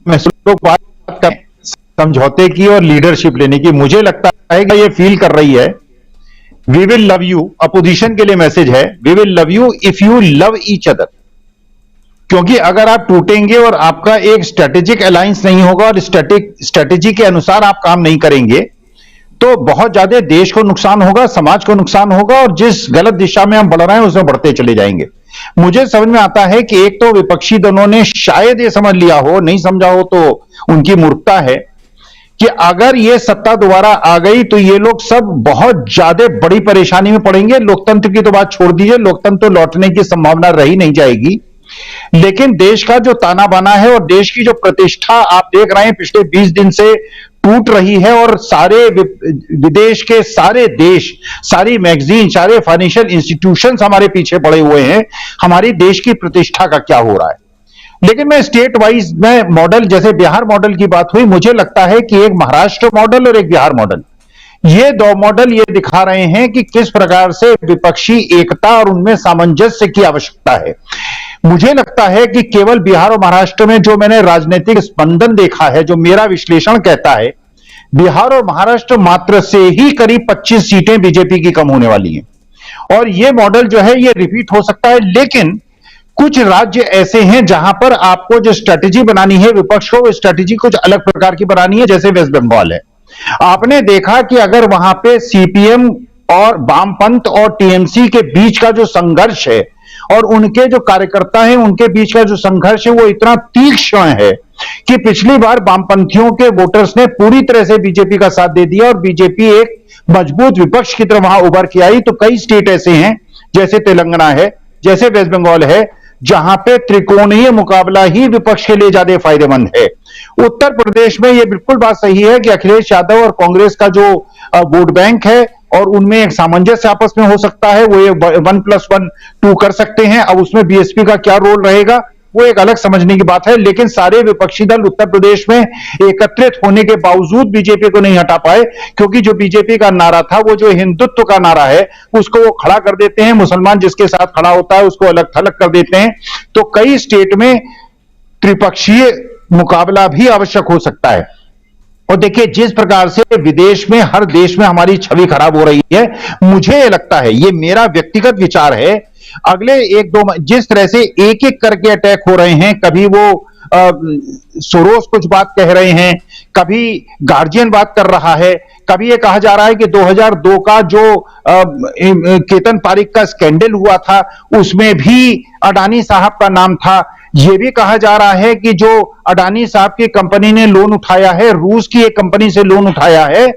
में लोग बात करें समझौते की और लीडरशिप लेने की, मुझे लगता है कि ये फील कर रही है we will love you, opposition के लिए मैसेज है we will love you if you love each other. क्योंकि अगर आप टूटेंगे और आपका एक स्ट्रेटेजिक अलायंस नहीं होगा और स्ट्रेटेजी के अनुसार आप काम नहीं करेंगे तो बहुत ज्यादा देश को नुकसान होगा, समाज को नुकसान होगा और जिस गलत दिशा में हम बढ़ रहे हैं उसमें बढ़ते चले जाएंगे। मुझे समझ में आता है कि एक तो विपक्षी दलों ने शायद ये समझ लिया हो, नहीं समझा हो तो उनकी मूर्खता है कि अगर ये सत्ता दोबारा आ गई तो ये लोग सब बहुत ज्यादा बड़ी परेशानी में पड़ेंगे। लोकतंत्र की तो बात छोड़ दीजिए, लोकतंत्र तो लौटने की संभावना रही नहीं जाएगी, लेकिन देश का जो ताना बाना है और देश की जो प्रतिष्ठा आप देख रहे हैं पिछले 20 दिन से टूट रही है और सारे विदेश के सारे देश, सारी मैगजीन, सारे फाइनेंशियल इंस्टीट्यूशंस हमारे पीछे पड़े हुए हैं, हमारी देश की प्रतिष्ठा का क्या हो रहा है। लेकिन मैं स्टेट वाइज में मॉडल, जैसे बिहार मॉडल की बात हुई, मुझे लगता है कि एक महाराष्ट्र मॉडल और एक बिहार मॉडल, ये दो मॉडल ये दिखा रहे हैं कि किस प्रकार से विपक्षी एकता और उनमें सामंजस्य की आवश्यकता है। मुझे लगता है कि केवल बिहार और महाराष्ट्र में जो मैंने राजनीतिक स्पंदन देखा है, जो मेरा विश्लेषण कहता है, बिहार और महाराष्ट्र मात्र से ही करीब 25 सीटें बीजेपी की कम होने वाली हैं और ये मॉडल जो है ये रिपीट हो सकता है। लेकिन कुछ राज्य ऐसे हैं जहां पर आपको जो स्ट्रेटेजी बनानी है विपक्ष को, वो स्ट्रेटेजी कुछ अलग प्रकार की बनानी है, जैसे वेस्ट बंगाल है। आपने देखा कि अगर वहां पे सीपीएम और वामपंथ और टीएमसी के बीच का जो संघर्ष है और उनके जो कार्यकर्ता हैं उनके बीच का जो संघर्ष है वो इतना तीक्ष्ण है कि पिछली बार वामपंथियों के वोटर्स ने पूरी तरह से बीजेपी का साथ दे दिया और बीजेपी एक मजबूत विपक्ष की तरह वहां उभर के आई। तो कई स्टेट ऐसे हैं, जैसे तेलंगाना है, जैसे वेस्ट बंगाल है, जहां पे त्रिकोणीय मुकाबला ही विपक्ष के लिए ज्यादा फायदेमंद है। उत्तर प्रदेश में यह बिल्कुल बात सही है कि अखिलेश यादव और कांग्रेस का जो वोट बैंक है और उनमें एक सामंजस्य आपस में हो सकता है, वो ये 1+1 2 कर सकते हैं। अब उसमें बीएसपी का क्या रोल रहेगा वो एक अलग समझने की बात है, लेकिन सारे विपक्षी दल उत्तर प्रदेश में एकत्रित होने के बावजूद बीजेपी को नहीं हटा पाए, क्योंकि जो बीजेपी का नारा था वो जो हिंदुत्व का नारा है उसको वो खड़ा कर देते हैं, मुसलमान जिसके साथ खड़ा होता है उसको अलग थलग कर देते हैं। तो कई स्टेट में त्रिपक्षीय मुकाबला भी आवश्यक हो सकता है। और देखिए जिस प्रकार से विदेश में, हर देश में हमारी छवि खराब हो रही है, मुझे लगता है, ये मेरा व्यक्तिगत विचार है, अगले 1-2 जिस तरह से एक एक करके अटैक हो रहे हैं, कभी वो सोरोस कुछ बात कह रहे हैं, कभी गार्जियन बात कर रहा है, कभी ये कहा जा रहा है कि 2002 का जो केतन पारिक का स्कैंडल हुआ था उसमें भी अडानी साहब का नाम था। यह भी कहा जा रहा है कि जो अडानी साहब की कंपनी ने लोन उठाया है, रूस की एक कंपनी से लोन उठाया है,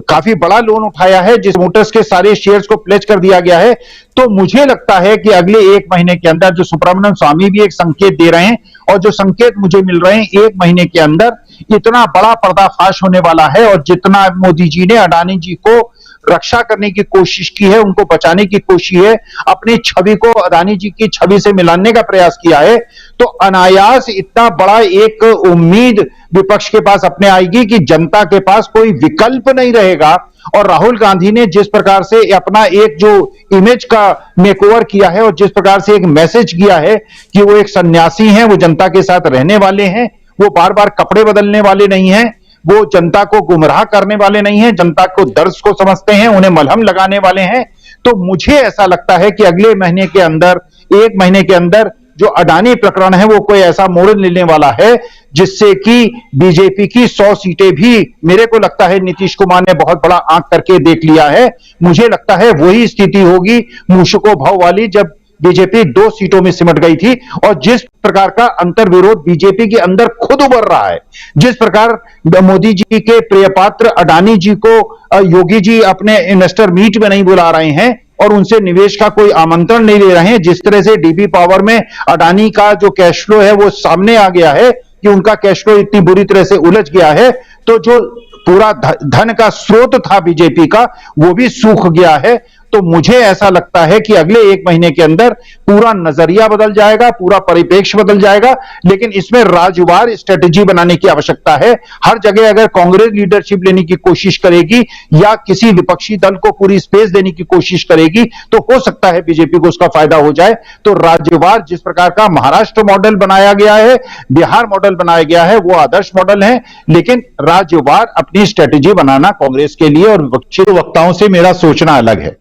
काफी बड़ा लोन उठाया है, जिस मोटर्स के सारे शेयर्स को प्लेज कर दिया गया है। तो मुझे लगता है कि अगले 1 महीने के अंदर, जो सुब्रमण्यम स्वामी भी एक संकेत दे रहे हैं और जो संकेत मुझे मिल रहे हैं, 1 महीने के अंदर इतना बड़ा पर्दाफाश होने वाला है। और जितना मोदी जी ने अडानी जी को रक्षा करने की कोशिश की है, उनको बचाने की कोशिश है, अपनी छवि को अडानी जी की छवि से मिलाने का प्रयास किया है, तो अनायास इतना बड़ा एक उम्मीद विपक्ष के पास अपने आएगी कि जनता के पास कोई विकल्प नहीं रहेगा। और राहुल गांधी ने जिस प्रकार से अपना एक जो इमेज का मेकओवर किया है और जिस प्रकार से एक मैसेज किया है कि वो एक सन्यासी हैं, वो जनता के साथ रहने वाले हैं, वो बार बार कपड़े बदलने वाले नहीं हैं, वो जनता को गुमराह करने वाले नहीं हैं, जनता को दर्द को समझते हैं, उन्हें मलहम लगाने वाले हैं। तो मुझे ऐसा लगता है कि अगले महीने के अंदर, 1 महीने के अंदर जो अडानी प्रकरण है वो कोई ऐसा मोड़ लेने वाला है जिससे कि बीजेपी की 100 सीटें भी, मेरे को लगता है नीतीश कुमार ने बहुत बड़ा आंक करके देख लिया है, मुझे लगता है वही स्थिति होगी मूषको भाव वाली, जब बीजेपी 2 सीटों में सिमट गई थी। और जिस प्रकार का अंतर्विरोध बीजेपी के अंदर खुद उभर रहा है, जिस प्रकार मोदी जी के प्रिय पात्र अडानी जी को योगी जी अपने इन्वेस्टर मीट में नहीं बुला रहे हैं और उनसे निवेश का कोई आमंत्रण नहीं ले रहे हैं, जिस तरह से डीबी पावर में अडानी का जो कैश फ्लो है वो सामने आ गया है कि उनका कैश फ्लो इतनी बुरी तरह से उलझ गया है, तो जो पूरा धन का स्रोत था बीजेपी का वो भी सूख गया है। तो मुझे ऐसा लगता है कि अगले 1 महीने के अंदर पूरा नजरिया बदल जाएगा, पूरा परिप्रेक्ष्य बदल जाएगा। लेकिन इसमें राज्यवार स्ट्रेटेजी बनाने की आवश्यकता है। हर जगह अगर कांग्रेस लीडरशिप लेने की कोशिश करेगी या किसी विपक्षी दल को पूरी स्पेस देने की कोशिश करेगी तो हो सकता है बीजेपी को उसका फायदा हो जाए। तो राज्यवार जिस प्रकार का महाराष्ट्र मॉडल बनाया गया है, बिहार मॉडल बनाया गया है, वो आदर्श मॉडल है। लेकिन राज्यवार अपनी स्ट्रेटेजी बनाना कांग्रेस के लिए और विपक्षी वक्ताओं से मेरा सोचना अलग है।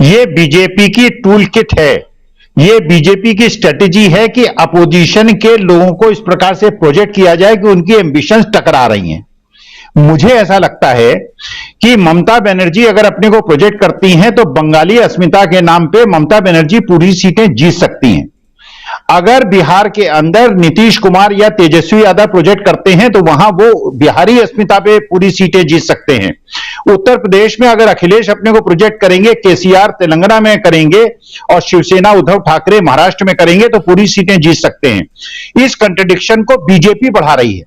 ये बीजेपी की टूल किट है, ये बीजेपी की स्ट्रेटेजी है कि अपोजिशन के लोगों को इस प्रकार से प्रोजेक्ट किया जाए कि उनकी एम्बिशंस टकरा रही हैं। मुझे ऐसा लगता है कि ममता बनर्जी अगर अपने को प्रोजेक्ट करती हैं तो बंगाली अस्मिता के नाम पे ममता बनर्जी पूरी सीटें जीत सकती हैं। अगर बिहार के अंदर नीतीश कुमार या तेजस्वी यादव प्रोजेक्ट करते हैं तो वहां वो बिहारी अस्मिता पे पूरी सीटें जीत सकते हैं। उत्तर प्रदेश में अगर अखिलेश अपने को प्रोजेक्ट करेंगे, केसीआर तेलंगाना में करेंगे और शिवसेना उद्धव ठाकरे महाराष्ट्र में करेंगे तो पूरी सीटें जीत सकते हैं। इस कंट्रडिक्शन को बीजेपी बढ़ा रही है।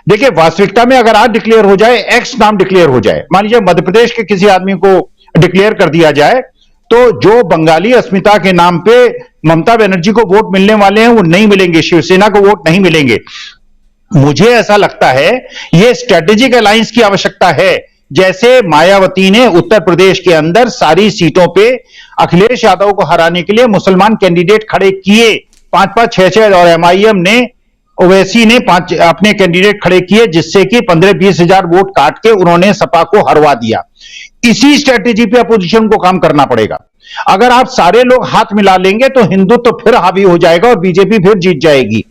देखिए, वास्तविकता में अगर आज डिक्लेयर हो जाए, एक्स नाम डिक्लेयर हो जाए, मान लीजिए मध्य प्रदेश के किसी आदमी को डिक्लेयर कर दिया जाए, तो जो बंगाली अस्मिता के नाम पे ममता बनर्जी को वोट मिलने वाले हैं वो नहीं मिलेंगे, शिवसेना को वोट नहीं मिलेंगे। मुझे ऐसा लगता है ये स्ट्रेटेजिक अलायंस की आवश्यकता है। जैसे मायावती ने उत्तर प्रदेश के अंदर सारी सीटों पे अखिलेश यादव को हराने के लिए मुसलमान कैंडिडेट खड़े किए, 5-5, 6-6, और एमआईएम ने, ओवैसी ने 5 अपने कैंडिडेट खड़े किए, जिससे कि 15-20 हजार वोट काट के उन्होंने सपा को हरवा दिया। इसी स्ट्रेटेजी पे अपोजिशन को काम करना पड़ेगा। अगर आप सारे लोग हाथ मिला लेंगे तो हिंदुत्व तो फिर हावी हो जाएगा और बीजेपी फिर जीत जाएगी।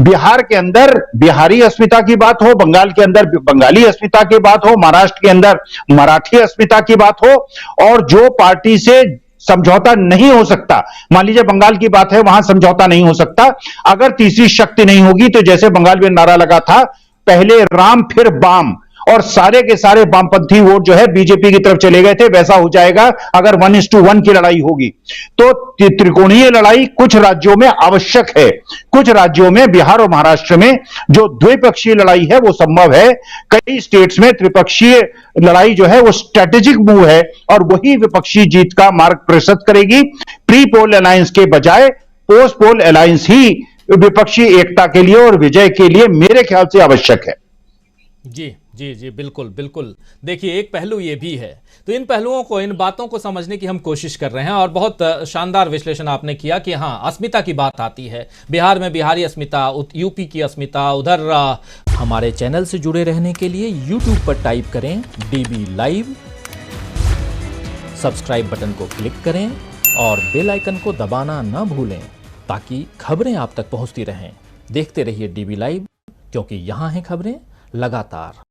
बिहार के अंदर बिहारी अस्मिता की बात हो, बंगाल के अंदर बंगाली अस्मिता की बात हो, महाराष्ट्र के अंदर मराठी अस्मिता की बात हो, और जो पार्टी से समझौता नहीं हो सकता, मान लीजिए बंगाल की बात है, वहां समझौता नहीं हो सकता, अगर तीसरी शक्ति नहीं होगी तो जैसे बंगाल में नारा लगा था, पहले राम फिर बाम, और सारे के सारे वामपंथी वोट जो है बीजेपी की तरफ चले गए थे, वैसा हो जाएगा अगर 1:1 की लड़ाई होगी। तो त्रिकोणीय लड़ाई कुछ राज्यों में आवश्यक है, कुछ राज्यों में बिहार और महाराष्ट्र में जो द्विपक्षीय लड़ाई है वो संभव है। कई स्टेट्स में त्रिपक्षीय लड़ाई जो है वो स्ट्रेटेजिक मूव है और वही विपक्षी जीत का मार्ग प्रशस्त करेगी। प्री पोल अलायंस के बजाय पोस्ट पोल अलायंस ही विपक्षी एकता के लिए और विजय के लिए मेरे ख्याल से आवश्यक है। जी जी जी, बिल्कुल बिल्कुल। देखिए, एक पहलू ये भी है, तो इन पहलुओं को, इन बातों को समझने की हम कोशिश कर रहे हैं और बहुत शानदार विश्लेषण आपने किया कि हाँ, अस्मिता की बात आती है, बिहार में बिहारी अस्मिता, यूपी की अस्मिता, उधर हमारे चैनल से जुड़े रहने के लिए YouTube पर टाइप करें DB लाइव, सब्सक्राइब बटन को क्लिक करें और बेल आइकन को दबाना न भूलें ताकि खबरें आप तक पहुंचती रहें। देखते रहिए DB लाइव, क्योंकि यहाँ हैं खबरें लगातार।